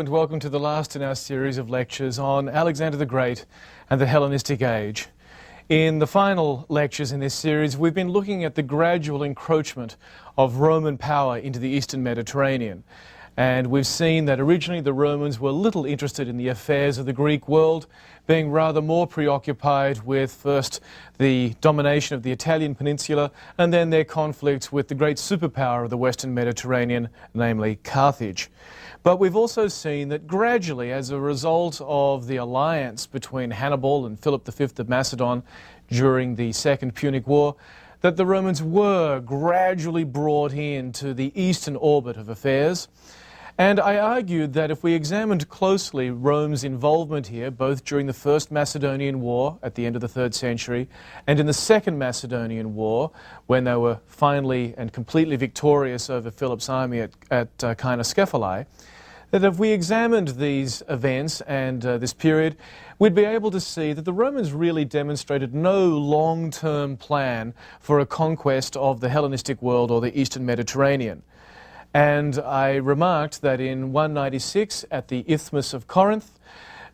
and welcome to the last in our series of lectures on Alexander the Great and the Hellenistic Age. In the final lectures in this series, we've been looking at the gradual encroachment of Roman power into the Eastern Mediterranean. And we've seen that originally the Romans were little interested in the affairs of the Greek world, being rather more preoccupied with first the domination of the Italian peninsula and then their conflict with the great superpower of the Western Mediterranean, namely Carthage. But we've also seen that gradually, as a result of the alliance between Hannibal and Philip V of Macedon during the Second Punic War, that the Romans were gradually brought into the eastern orbit of affairs. And I argued that if we examined closely Rome's involvement here, both during the First Macedonian War at the end of the 3rd century and in the Second Macedonian War, when they were finally and completely victorious over Philip's army at Kainoscephalae, that if we examined these events and this period, we'd be able to see that the Romans really demonstrated no long-term plan for a conquest of the Hellenistic world or the Eastern Mediterranean. And I remarked that in 196 at the Isthmus of Corinth,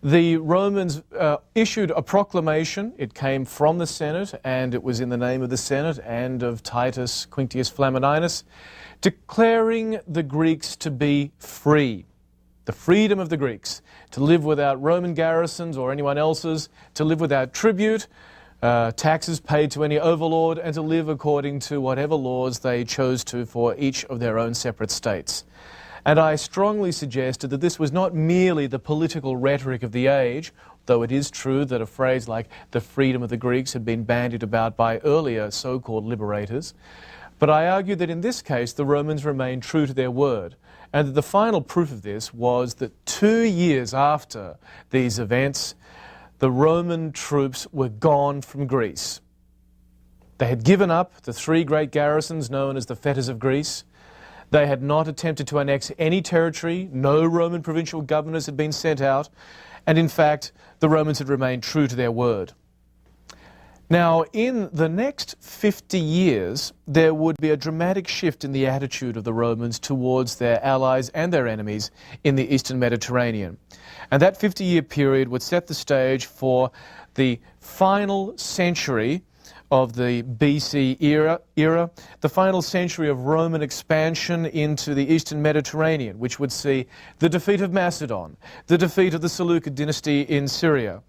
the Romans issued a proclamation. It came from the Senate, and it was in the name of the Senate and of Titus Quinctius Flamininus, declaring the Greeks to be free. The freedom of the Greeks, to live without Roman garrisons or anyone else's, to live without tribute, taxes paid to any overlord, and to live according to whatever laws they chose to for each of their own separate states. And I strongly suggested that this was not merely the political rhetoric of the age, though it is true that a phrase like the freedom of the Greeks had been bandied about by earlier so-called liberators. But I argued that in this case the Romans remained true to their word, and that the final proof of this was that 2 years after these events, the Roman troops were gone from Greece. They had given up the 3 great garrisons known as the fetters of Greece. They had not attempted to annex any territory. No Roman provincial governors had been sent out. And in fact, the Romans had remained true to their word. Now, in the next 50 years, there would be a dramatic shift in the attitude of the Romans towards their allies and their enemies in the Eastern Mediterranean. And that 50-year period would set the stage for the final century of the BC era, the final century of Roman expansion into the Eastern Mediterranean, which would see the defeat of Macedon, the defeat of the Seleucid dynasty in Syria,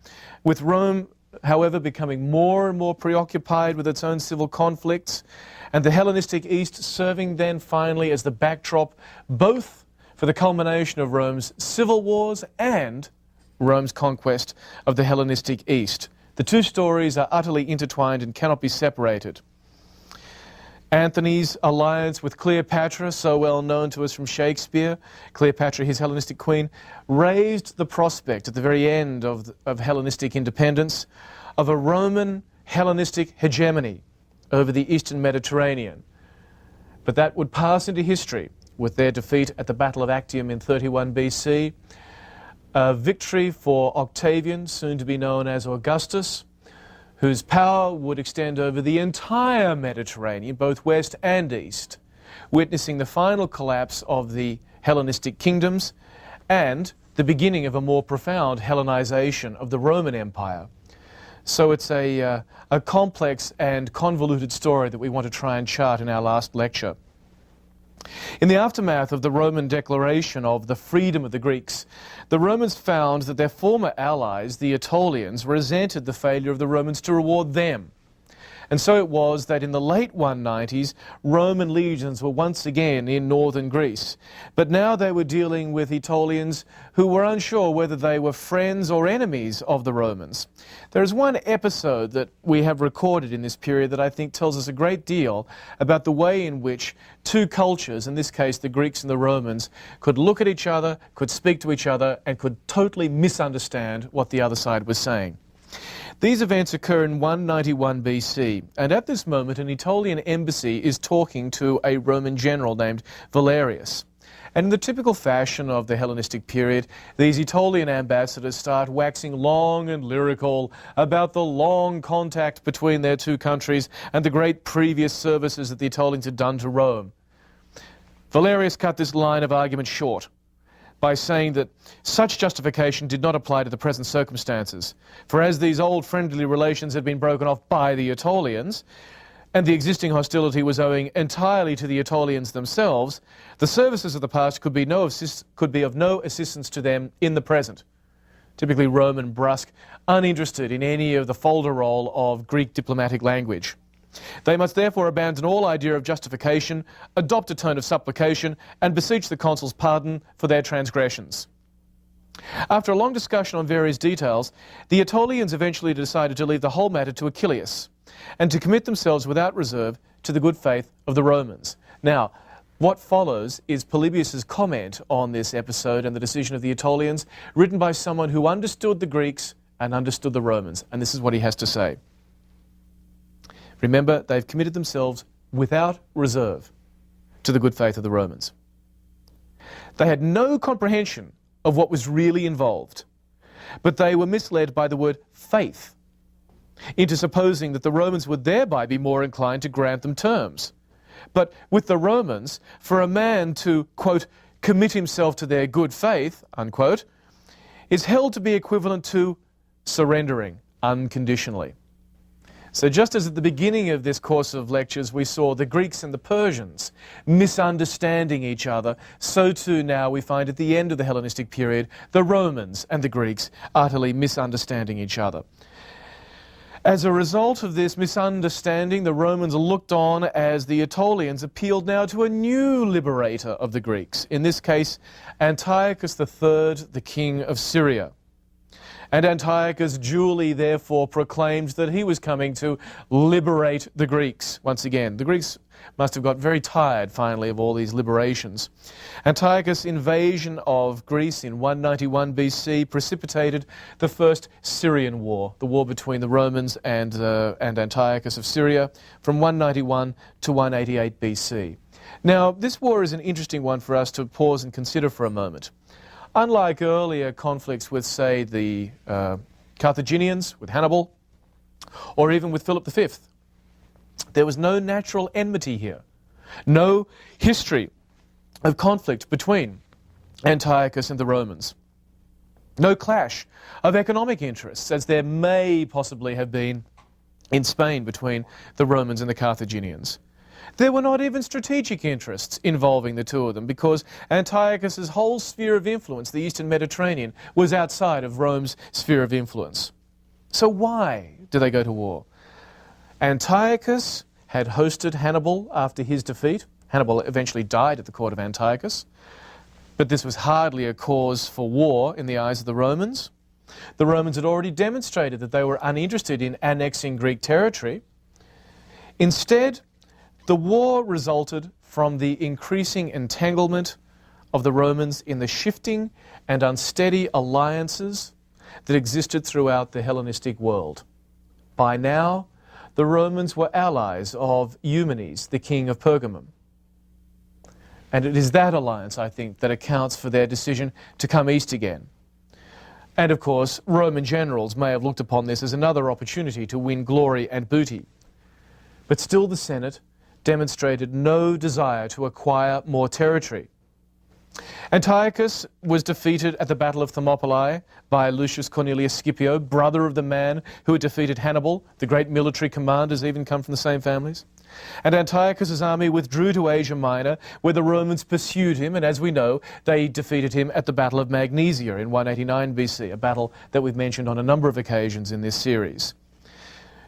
with Rome, however, becoming more and more preoccupied with its own civil conflicts, and the Hellenistic East serving then finally as the backdrop both for the culmination of Rome's civil wars and Rome's conquest of the Hellenistic East. The two stories are utterly intertwined and cannot be separated. Antony's alliance with Cleopatra, so well known to us from Shakespeare, Cleopatra, his Hellenistic queen, raised the prospect at the very end of Hellenistic independence of a Roman Hellenistic hegemony over the Eastern Mediterranean. But that would pass into history with their defeat at the Battle of Actium in 31 BC, a victory for Octavian, soon to be known as Augustus, whose power would extend over the entire Mediterranean, both west and east, witnessing the final collapse of the Hellenistic kingdoms and the beginning of a more profound Hellenization of the Roman Empire. So it's a complex and convoluted story that we want to try and chart in our last lecture. In the aftermath of the Roman declaration of the freedom of the Greeks, the Romans found that their former allies, the Aetolians, resented the failure of the Romans to reward them. And so it was that in the late 190s, Roman legions were once again in northern Greece. But now they were dealing with Aetolians who were unsure whether they were friends or enemies of the Romans. There is one episode that we have recorded in this period that I think tells us a great deal about the way in which two cultures, in this case the Greeks and the Romans, could look at each other, could speak to each other, and could totally misunderstand what the other side was saying. These events occur in 191 BC, and at this moment an Aetolian embassy is talking to a Roman general named Valerius. And in the typical fashion of the Hellenistic period, these Aetolian ambassadors start waxing long and lyrical about the long contact between their two countries and the great previous services that the Aetolians had done to Rome. Valerius cut this line of argument short. by saying that such justification did not apply to the present circumstances. For as these old friendly relations had been broken off by the Aetolians, and the existing hostility was owing entirely to the Aetolians themselves, the services of the past could be of no assistance to them in the present. Typically Roman, brusque, uninterested in any of the folderol of Greek diplomatic language. They must therefore abandon all idea of justification, adopt a tone of supplication, and beseech the consul's pardon for their transgressions. After a long discussion on various details, the Aetolians eventually decided to leave the whole matter to Achilles, and to commit themselves without reserve to the good faith of the Romans. Now, what follows is Polybius's comment on this episode and the decision of the Aetolians, written by someone who understood the Greeks and understood the Romans. And this is what he has to say. Remember, they've committed themselves without reserve to the good faith of the Romans. They had no comprehension of what was really involved, but they were misled by the word faith into supposing that the Romans would thereby be more inclined to grant them terms. But with the Romans, for a man to, quote, commit himself to their good faith, unquote, is held to be equivalent to surrendering unconditionally. So just as at the beginning of this course of lectures we saw the Greeks and the Persians misunderstanding each other, so too now we find at the end of the Hellenistic period the Romans and the Greeks utterly misunderstanding each other. As a result of this misunderstanding, the Romans looked on as the Aetolians appealed now to a new liberator of the Greeks, in this case Antiochus III, the king of Syria. And Antiochus duly therefore proclaimed that he was coming to liberate the Greeks once again. The Greeks must have got very tired finally of all these liberations. Antiochus' invasion of Greece in 191 BC precipitated the first Syrian war, the war between the Romans and Antiochus of Syria, from 191 to 188 BC. Now, this war is an interesting one for us to pause and consider for a moment. Unlike earlier conflicts with, say, the Carthaginians, with Hannibal, or even with Philip V, there was no natural enmity here, no history of conflict between Antiochus and the Romans, no clash of economic interests, as there may possibly have been in Spain between the Romans and the Carthaginians. There were not even strategic interests involving the two of them, because Antiochus's whole sphere of influence, the Eastern Mediterranean, was outside of Rome's sphere of influence. So why did they go to war? Antiochus had hosted Hannibal after his defeat. Hannibal eventually died at the court of Antiochus, but this was hardly a cause for war in the eyes of the Romans. The Romans had already demonstrated that they were uninterested in annexing Greek territory. Instead, the war resulted from the increasing entanglement of the Romans in the shifting and unsteady alliances that existed throughout the Hellenistic world. By now, the Romans were allies of Eumenes, the king of Pergamum. And it is that alliance, I think, that accounts for their decision to come east again. And of course, Roman generals may have looked upon this as another opportunity to win glory and booty. But still the Senate demonstrated no desire to acquire more territory. Antiochus was defeated at the Battle of Thermopylae by Lucius Cornelius Scipio, brother of the man who had defeated Hannibal. The great military commanders even come from the same families. And Antiochus's army withdrew to Asia Minor, where the Romans pursued him, and as we know, they defeated him at the Battle of Magnesia in 189 BC, a battle that we've mentioned on a number of occasions in this series.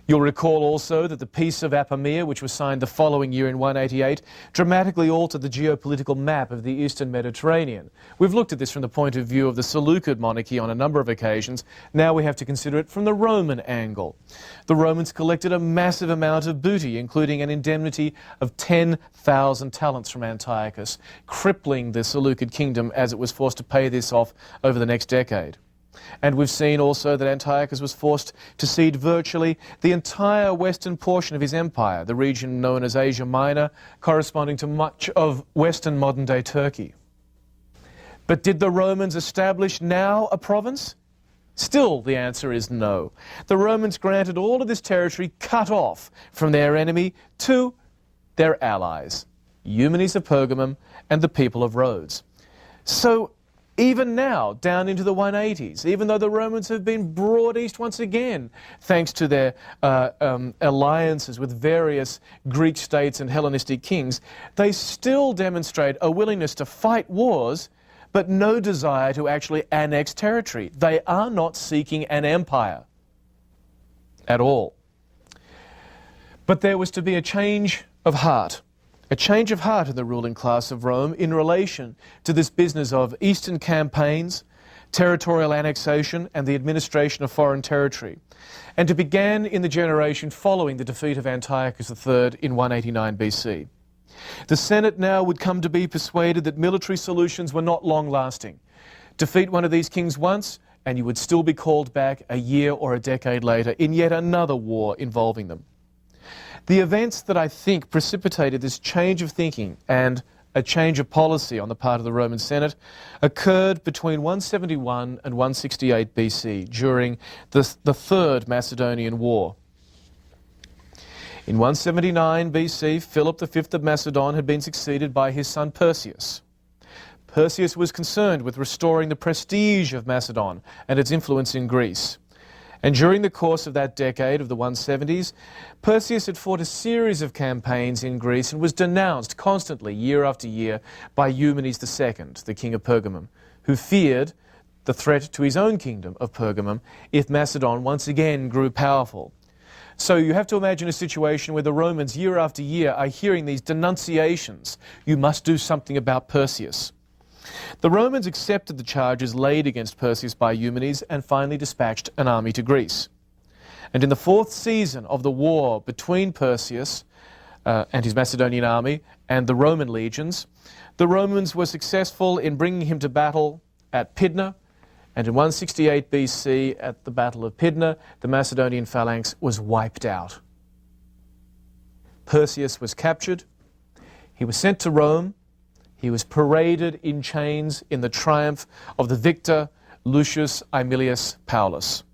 You'll recall also that the Peace of Apamea, which was signed the following year in 188, dramatically altered the geopolitical map of the Eastern Mediterranean. We've looked at this from the point of view of the Seleucid monarchy on a number of occasions. Now we have to consider it from the Roman angle. The Romans collected a massive amount of booty, including an indemnity of 10,000 talents from Antiochus, crippling the Seleucid kingdom as it was forced to pay this off over the next decade. And we've seen also that Antiochus was forced to cede virtually the entire western portion of his empire, the region known as Asia Minor, corresponding to much of western modern-day Turkey. But did the Romans establish now a province? Still, the answer is no. The Romans granted all of this territory cut off from their enemy to their allies, Eumenes of Pergamum and the people of Rhodes. So, Even now, down into the 180s, even though the Romans have been brought east once again, thanks to their alliances with various Greek states and Hellenistic kings, they still demonstrate a willingness to fight wars, but no desire to actually annex territory. They are not seeking an empire at all. But there was to be a change of heart. A change of heart in the ruling class of Rome in relation to this business of eastern campaigns, territorial annexation and the administration of foreign territory, and it began in the generation following the defeat of Antiochus III in 189 BC. The Senate now would come to be persuaded that military solutions were not long-lasting. Defeat one of these kings once, and you would still be called back a year or a decade later in yet another war involving them. The events that I think precipitated this change of thinking and a change of policy on the part of the Roman Senate occurred between 171 and 168 BC during the Third Macedonian War. In 179 BC, Philip V of Macedon had been succeeded by his son Perseus. Perseus was concerned with restoring the prestige of Macedon and its influence in Greece. And during the course of that decade of the 170s, Perseus had fought a series of campaigns in Greece and was denounced constantly, year after year, by Eumenes II, the king of Pergamum, who feared the threat to his own kingdom of Pergamum if Macedon once again grew powerful. So you have to imagine a situation where the Romans, year after year, are hearing these denunciations. You must do something about Perseus. The Romans accepted the charges laid against Perseus by Eumenes and finally dispatched an army to Greece. And in the fourth season of the war between Perseus and his Macedonian army and the Roman legions, the Romans were successful in bringing him to battle at Pydna, and in 168 BC, at the Battle of Pydna, the Macedonian phalanx was wiped out. Perseus was captured, he was sent to Rome, he was paraded in chains in the triumph of the victor Lucius Aemilius Paulus.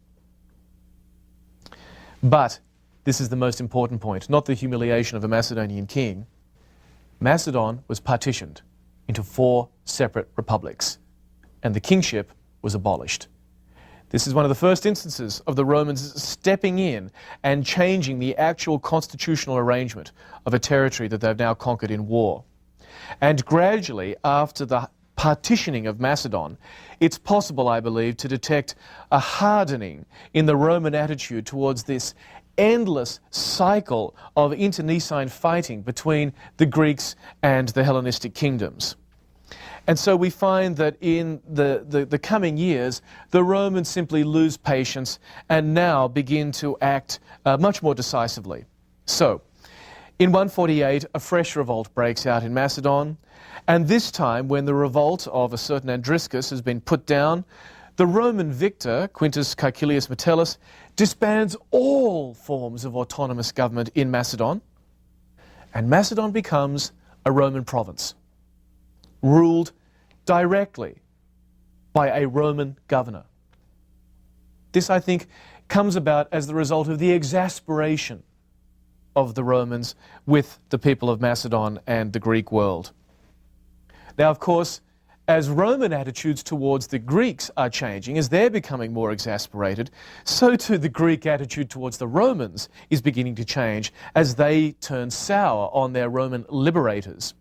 But this is the most important point, not the humiliation of a Macedonian king. Macedon was partitioned into 4 separate republics, and the kingship was abolished. This is one of the first instances of the Romans stepping in and changing the actual constitutional arrangement of a territory that they've now conquered in war. And gradually, after the partitioning of Macedon, it's possible, I believe, to detect a hardening in the Roman attitude towards this endless cycle of internecine fighting between the Greeks and the Hellenistic kingdoms. And so we find that in the coming years, the Romans simply lose patience and now begin to act much more decisively. So, in 148, a fresh revolt breaks out in Macedon, and this time, when the revolt of a certain Andriscus has been put down, the Roman victor, Quintus Caecilius Metellus, disbands all forms of autonomous government in Macedon, and Macedon becomes a Roman province, ruled directly by a Roman governor. This, I think, comes about as the result of the exasperation of the Romans with the people of Macedon and the Greek world. Now, of course, as Roman attitudes towards the Greeks are changing, as they're becoming more exasperated, so too the Greek attitude towards the Romans is beginning to change as they turn sour on their Roman liberators.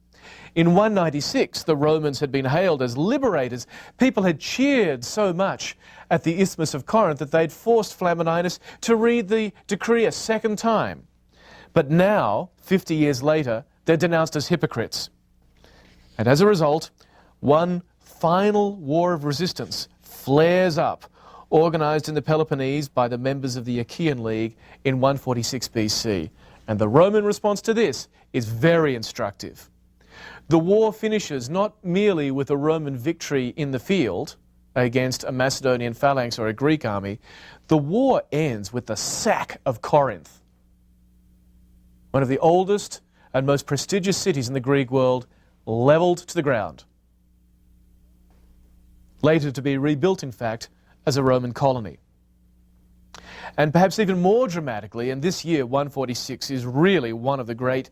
In 196, the Romans had been hailed as liberators. People had cheered so much at the Isthmus of Corinth that they'd forced Flamininus to read the decree a second time. But now, 50 years later, they're denounced as hypocrites. And as a result, one final war of resistance flares up, organized in the Peloponnese by the members of the Achaean League in 146 BC. And the Roman response to this is very instructive. The war finishes not merely with a Roman victory in the field against a Macedonian phalanx or a Greek army. The war ends with the sack of Corinth, one of the oldest and most prestigious cities in the Greek world, leveled to the ground, later to be rebuilt, in fact, as a Roman colony. And perhaps even more dramatically, and this year, 146, is really one of the great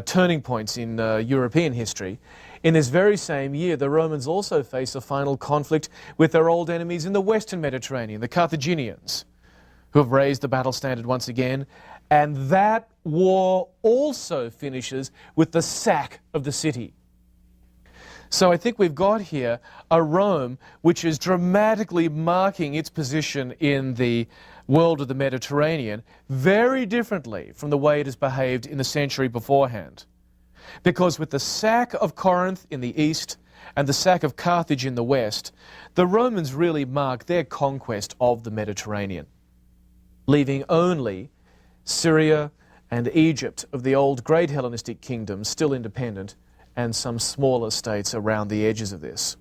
turning points in European history, In this very same year, the Romans also face a final conflict with their old enemies in the western Mediterranean, the Carthaginians, who have raised the battle standard once again. And that war also finishes with the sack of the city. So I think we've got here a Rome which is dramatically marking its position in the world of the Mediterranean very differently from the way it has behaved in the century beforehand. Because with the sack of Corinth in the east and the sack of Carthage in the west, the Romans really mark their conquest of the Mediterranean, leaving only Syria and Egypt of the old great Hellenistic kingdoms still independent, and some smaller states around the edges of this.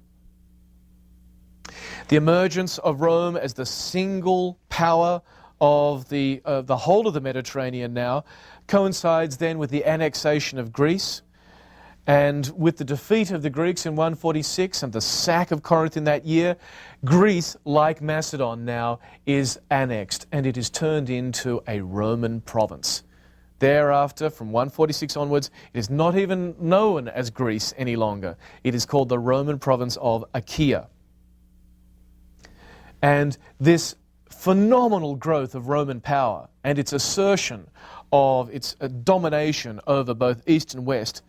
The emergence of Rome as the single power of the whole of the Mediterranean now coincides then with the annexation of Greece, and with the defeat of the Greeks in 146 and the sack of Corinth in that year, Greece, like Macedon now, is annexed and it is turned into a Roman province. Thereafter, from 146 onwards, it is not even known as Greece any longer. It is called the Roman province of Achaia. And this phenomenal growth of Roman power and its assertion of its domination over both East and West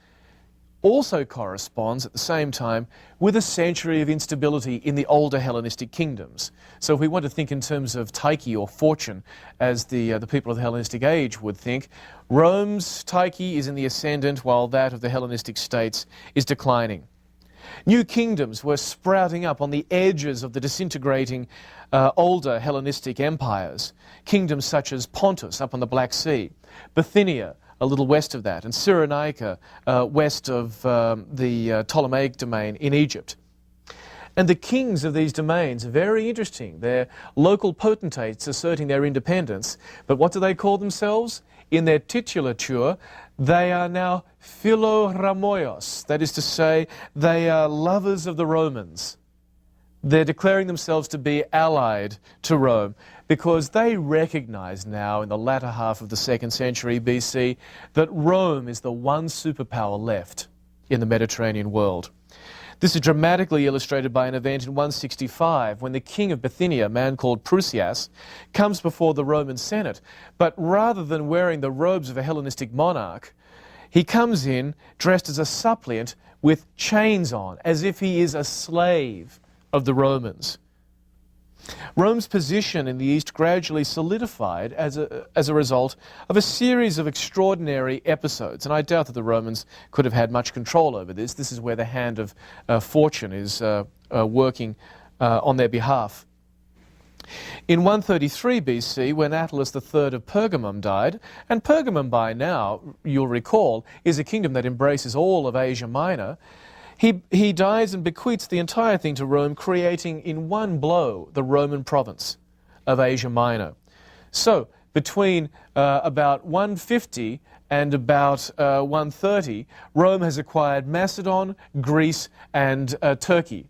also corresponds at the same time with a century of instability in the older Hellenistic kingdoms. So if we want to think in terms of Tyche or fortune, as the people of the Hellenistic age would think, Rome's Tyche is in the ascendant while that of the Hellenistic states is declining. New kingdoms were sprouting up on the edges of the disintegrating older Hellenistic empires. Kingdoms such as Pontus up on the Black Sea, Bithynia a little west of that, and Cyrenaica west of the Ptolemaic domain in Egypt. And the kings of these domains are very interesting. They're local potentates asserting their independence, but what do they call themselves? In their titulature, they are now philoramoios, that is to say, they are lovers of the Romans. They're declaring themselves to be allied to Rome because they recognize now in the latter half of the 2nd century BC that Rome is the one superpower left in the Mediterranean world. This is dramatically illustrated by an event in 165 when the king of Bithynia, a man called Prusias, comes before the Roman Senate, but rather than wearing the robes of a Hellenistic monarch, he comes in dressed as a suppliant with chains on, as if he is a slave of the Romans. Rome's position in the East gradually solidified as a result of a series of extraordinary episodes, and I doubt that the Romans could have had much control over this. This is where the hand of fortune is working on their behalf. In 133 BC, when Attalus III of Pergamum died, and Pergamum by now, you'll recall, is a kingdom that embraces all of Asia Minor, he dies and bequeaths the entire thing to Rome, creating in one blow the Roman province of Asia Minor. So, between about 150 and about 130, Rome has acquired Macedon, Greece, and Turkey,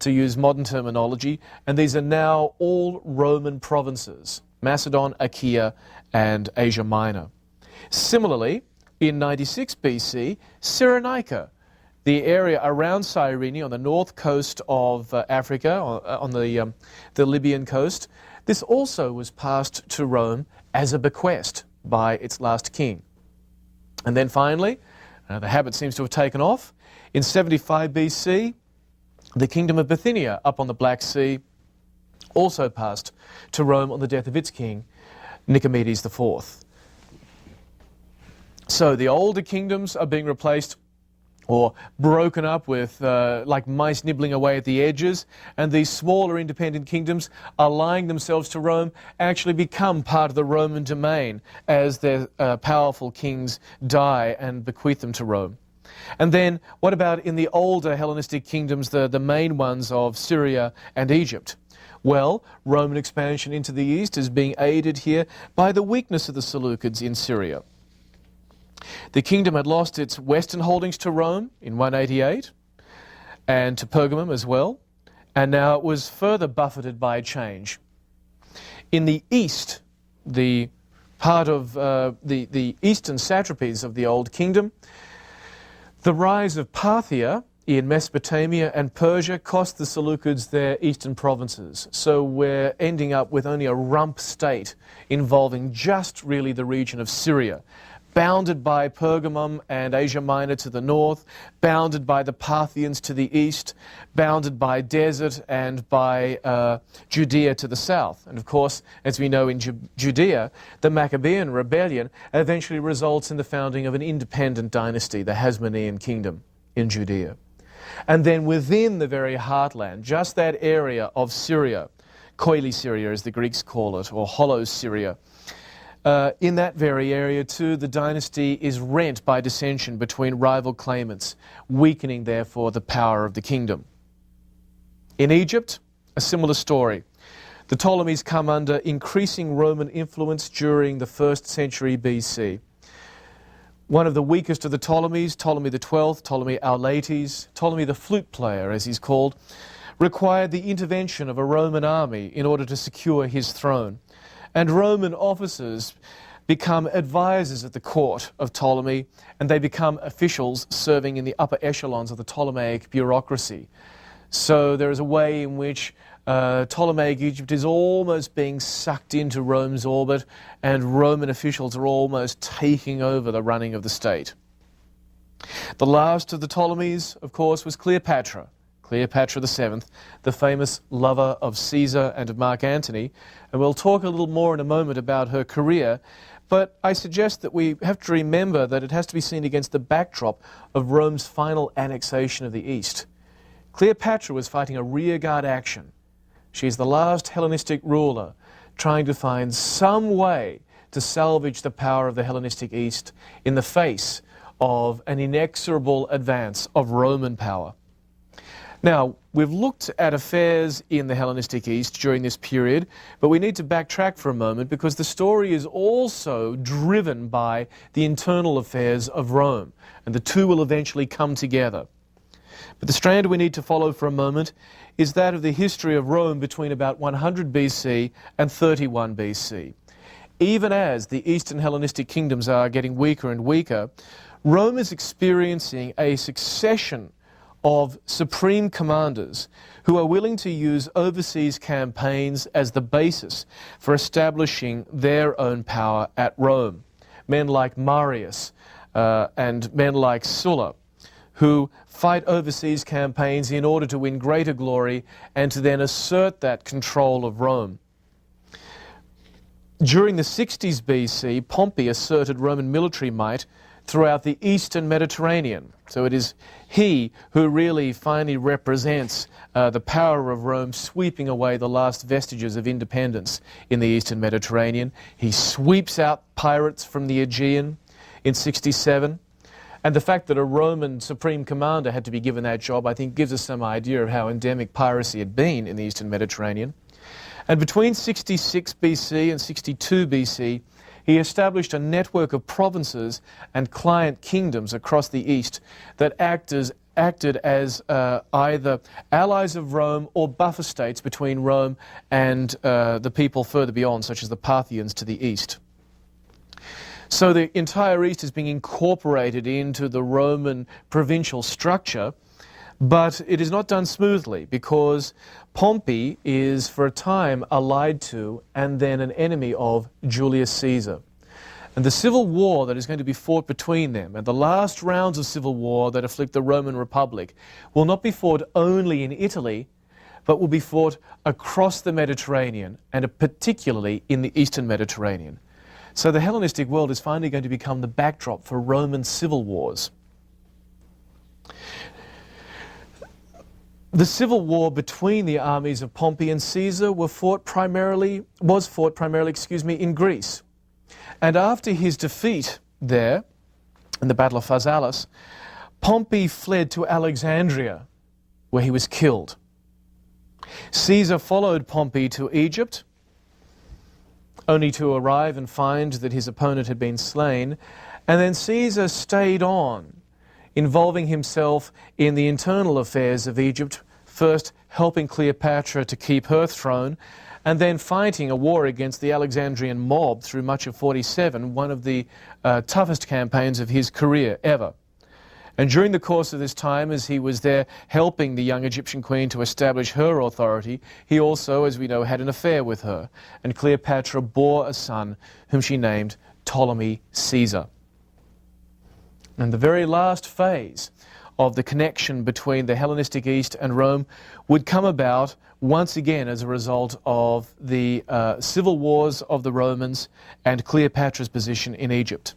to use modern terminology, and these are now all Roman provinces: Macedon, Achaia, and Asia Minor. Similarly, in 96 BC, Cyrenaica, the area around Cyrene on the north coast of Africa, on the Libyan coast, this also was passed to Rome as a bequest by its last king. And then finally, the habit seems to have taken off. In 75 BC, the kingdom of Bithynia up on the Black Sea also passed to Rome on the death of its king, Nicomedes IV. So the older kingdoms are being replaced or broken up with like mice nibbling away at the edges, and these smaller independent kingdoms allying themselves to Rome actually become part of the Roman domain as their powerful kings die and bequeath them to Rome. And then what about in the older Hellenistic kingdoms, the main ones of Syria and Egypt? Well, Roman expansion into the east is being aided here by the weakness of the Seleucids in Syria. The kingdom had lost its western holdings to Rome in 188 and to Pergamum as well, and now it was further buffeted by a change. In the east, the part of the eastern satrapies of the Old Kingdom, the rise of Parthia in Mesopotamia and Persia cost the Seleucids their eastern provinces. So we're ending up with only a rump state involving just really the region of Syria, bounded by Pergamum and Asia Minor to the north, bounded by the Parthians to the east, bounded by desert and by Judea to the south. And of course, as we know in Judea, the Maccabean rebellion eventually results in the founding of an independent dynasty, the Hasmonean kingdom in Judea. And then within the very heartland, just that area of Syria, Coeli Syria as the Greeks call it, or Hollow Syria, in that very area too, the dynasty is rent by dissension between rival claimants, weakening therefore the power of the kingdom. In Egypt, a similar story. The Ptolemies come under increasing Roman influence during the 1st century BC. One of the weakest of the Ptolemies, Ptolemy XII, Ptolemy Auletes, Ptolemy the flute player as he's called, required the intervention of a Roman army in order to secure his throne. And Roman officers become advisors at the court of Ptolemy, and they become officials serving in the upper echelons of the Ptolemaic bureaucracy. So there is a way in which Ptolemaic Egypt is almost being sucked into Rome's orbit, and Roman officials are almost taking over the running of the state. The last of the Ptolemies, of course, was Cleopatra. Cleopatra VII, the famous lover of Caesar and of Mark Antony, and we'll talk a little more in a moment about her career, but I suggest that we have to remember that it has to be seen against the backdrop of Rome's final annexation of the East. Cleopatra was fighting a rearguard action. She's the last Hellenistic ruler trying to find some way to salvage the power of the Hellenistic East in the face of an inexorable advance of Roman power. Now, we've looked at affairs in the Hellenistic East during this period, but we need to backtrack for a moment because the story is also driven by the internal affairs of Rome, and the two will eventually come together. But the strand we need to follow for a moment is that of the history of Rome between about 100 BC and 31 BC. Even as the Eastern Hellenistic kingdoms are getting weaker and weaker, Rome is experiencing a succession of supreme commanders who are willing to use overseas campaigns as the basis for establishing their own power at Rome. Men like Marius and men like Sulla, who fight overseas campaigns in order to win greater glory and to then assert that control of Rome. During the 60s BC, Pompey asserted Roman military might throughout the Eastern Mediterranean. So it is he who really finally represents the power of Rome sweeping away the last vestiges of independence in the Eastern Mediterranean. He sweeps out pirates from the Aegean in 67. And the fact that a Roman supreme commander had to be given that job, I think, gives us some idea of how endemic piracy had been in the Eastern Mediterranean. And between 66 BC and 62 BC, he established a network of provinces and client kingdoms across the East that acted as either allies of Rome or buffer states between Rome and the people further beyond, such as the Parthians to the east. So the entire East is being incorporated into the Roman provincial structure, but it is not done smoothly because Pompey is for a time allied to and then an enemy of Julius Caesar. And the civil war that is going to be fought between them, and the last rounds of civil war that afflict the Roman Republic, will not be fought only in Italy, but will be fought across the Mediterranean, and particularly in the Eastern Mediterranean. So the Hellenistic world is finally going to become the backdrop for Roman civil wars. The civil war between the armies of Pompey and Caesar was fought primarily in Greece. And after his defeat there, in the Battle of Pharsalus, Pompey fled to Alexandria, where he was killed. Caesar followed Pompey to Egypt, only to arrive and find that his opponent had been slain. And then Caesar stayed on, involving himself in the internal affairs of Egypt, first helping Cleopatra to keep her throne, and then fighting a war against the Alexandrian mob through much of 47, one of the toughest campaigns of his career ever. And during the course of this time, as he was there helping the young Egyptian queen to establish her authority, he also, as we know, had an affair with her. And Cleopatra bore a son whom she named Ptolemy Caesar. And the very last phase of the connection between the Hellenistic East and Rome would come about once again as a result of the civil wars of the Romans and Cleopatra's position in Egypt.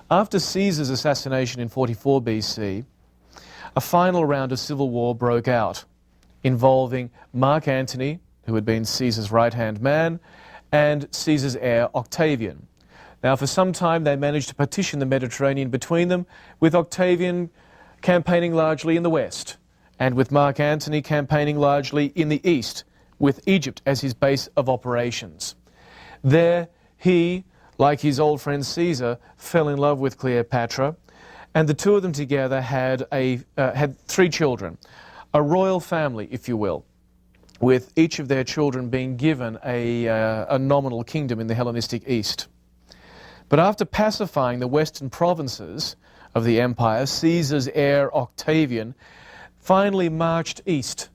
After Caesar's assassination in 44 BC, a final round of civil war broke out, involving Mark Antony, who had been Caesar's right-hand man, and Caesar's heir Octavian. Now, for some time they managed to partition the Mediterranean between them, with Octavian campaigning largely in the west, and with Mark Antony campaigning largely in the east, with Egypt as his base of operations. There he, like his old friend Caesar, fell in love with Cleopatra, and the two of them together had three children, a royal family, if you will, with each of their children being given a nominal kingdom in the Hellenistic East. But after pacifying the western provinces of the empire, Caesar's heir Octavian finally marched east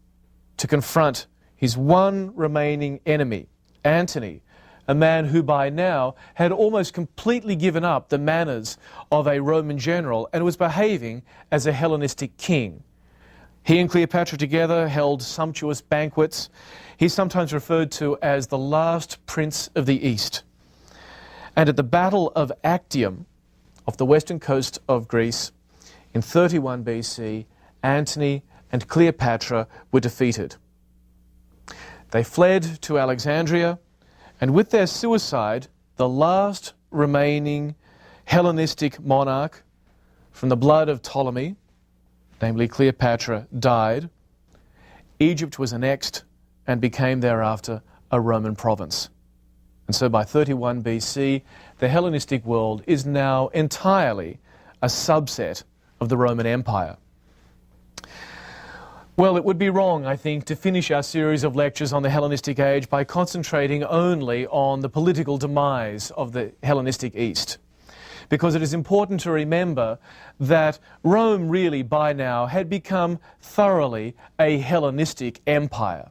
to confront his one remaining enemy, Antony, a man who by now had almost completely given up the manners of a Roman general and was behaving as a Hellenistic king. He and Cleopatra together held sumptuous banquets. He's sometimes referred to as the last prince of the East. And at the Battle of Actium, off the western coast of Greece, in 31 BC, Antony and Cleopatra were defeated. They fled to Alexandria, and with their suicide, the last remaining Hellenistic monarch from the blood of Ptolemy, namely Cleopatra, died. Egypt was annexed and became thereafter a Roman province. And so by 31 BC, the Hellenistic world is now entirely a subset of the Roman Empire. Well, it would be wrong, I think, to finish our series of lectures on the Hellenistic age by concentrating only on the political demise of the Hellenistic East, because it is important to remember that Rome really by now had become thoroughly a Hellenistic empire.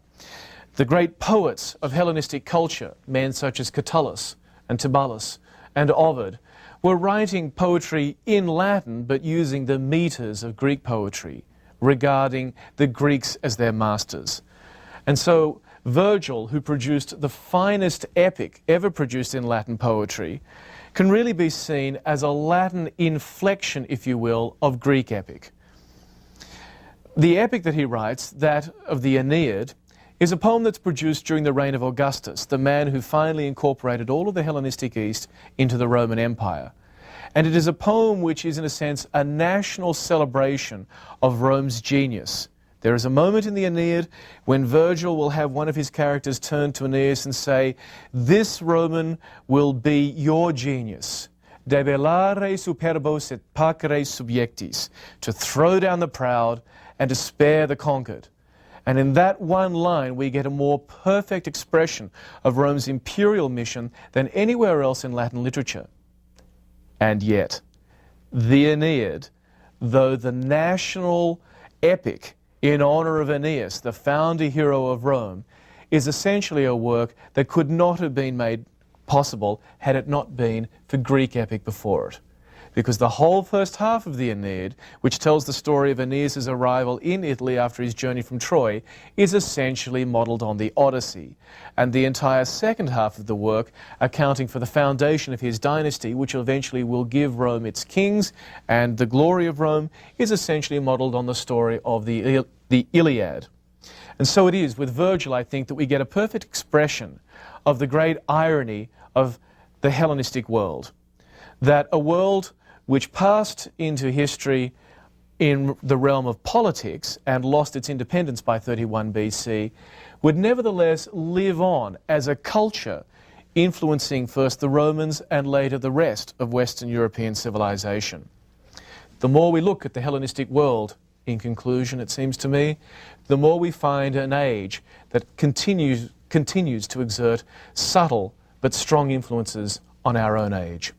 The great poets of Hellenistic culture, men such as Catullus and Tibullus and Ovid, were writing poetry in Latin but using the metres of Greek poetry, regarding the Greeks as their masters. And so Virgil, who produced the finest epic ever produced in Latin poetry, can really be seen as a Latin inflection, if you will, of Greek epic. The epic that he writes, that of the Aeneid, is a poem that's produced during the reign of Augustus, the man who finally incorporated all of the Hellenistic East into the Roman Empire. And it is a poem which is, in a sense, a national celebration of Rome's genius. There is a moment in the Aeneid when Virgil will have one of his characters turn to Aeneas and say, "This Roman will be your genius, debellare superbos et pacere subjectis, to throw down the proud and to spare the conquered." And in that one line, we get a more perfect expression of Rome's imperial mission than anywhere else in Latin literature. And yet, the Aeneid, though the national epic in honor of Aeneas, the founder hero of Rome, is essentially a work that could not have been made possible had it not been for Greek epic before it. Because the whole first half of the Aeneid, which tells the story of Aeneas' arrival in Italy after his journey from Troy, is essentially modelled on the Odyssey. And the entire second half of the work, accounting for the foundation of his dynasty, which eventually will give Rome its kings and the glory of Rome, is essentially modelled on the story of the Iliad. And so it is with Virgil, I think, that we get a perfect expression of the great irony of the Hellenistic world. That a world which passed into history in the realm of politics and lost its independence by 31 BC, would nevertheless live on as a culture influencing first the Romans and later the rest of Western European civilization. The more we look at the Hellenistic world, in conclusion, it seems to me, the more we find an age that continues to exert subtle but strong influences on our own age.